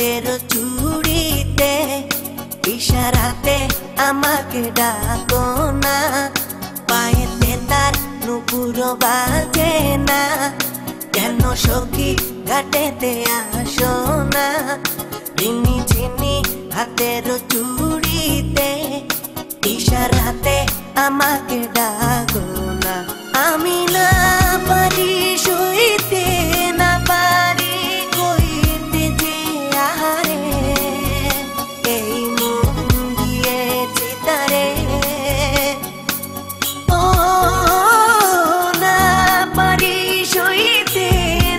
হাতের চুড়িতে ইশারাতে আমাকে ডাকো না, পায়েতে তার নুপুর বাজে না, কেন সখী ঘাটেতে আসো না, রিনি ঝিনি হাতের চুড়িতে ইশারাতে আমাকে ডাকো না। আমি না পারি সইতে, না পারি কইতে যে আহারে, এই মন দিয়েছি তারে। ও না পারি সইতে,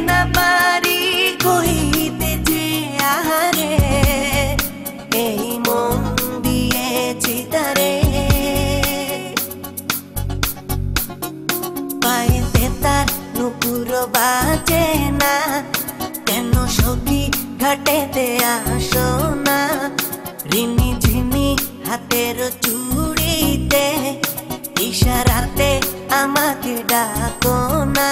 না পারি কইতে যে আহারে, এই মন দিয়েছি তারে। পায়েতে তার নুপুর বাজে না, কেন সখী ঘাটেতে আসো না, রিনি ঝিনি হাতের চুড়িতে ইশারাতে আমাকে ডাকো না।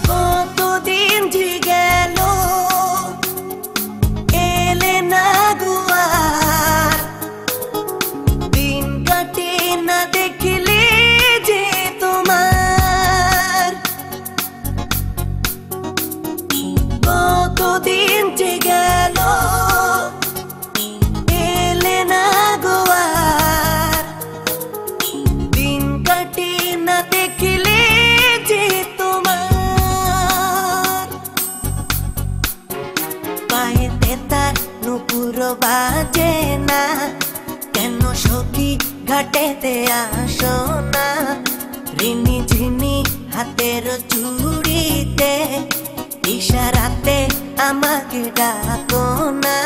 কতদিন যে গেল এলে না গোয়ার, দিন কাটে না দেখলে যে তোমার। পায়েতে তার নুপুর বাজে না, কেন সখী ঘাটেতে আসো না, রিনি ঝিনি হাতের চুড়িতে ইশারাতে আমাকে ডাকো না।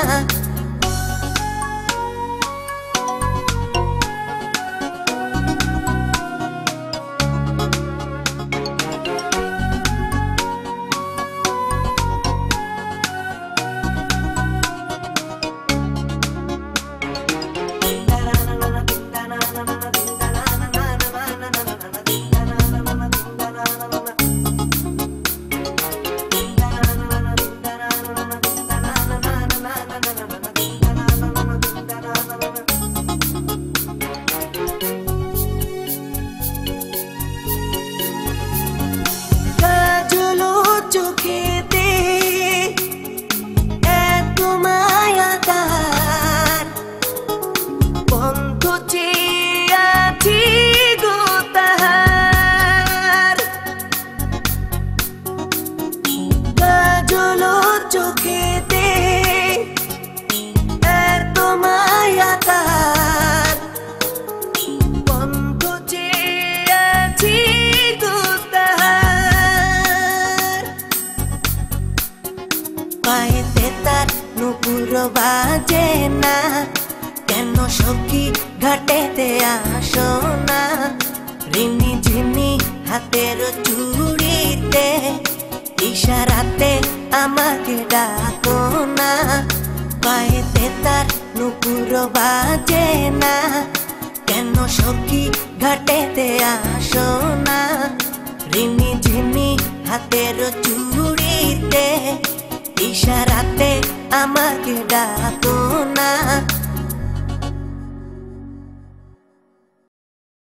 চোখেতে এত মায়া তার, বন্ধ চেয়ে আছি গো তাহার। পায়েতে তার নুপুর বাজে না, কেন সখী ঘাটেতে আসো না, রিনি ঝিনি হাতের চুড়িতে ইশারাতে আমাকে ডাকো না। পায়েতে তার নুপুর বাজে না, কেন সখী ঘাটেতে আসো না, রিনি ঝিনি হাতের চুড়িতে ইশারাতে আমাকে ডাকো না।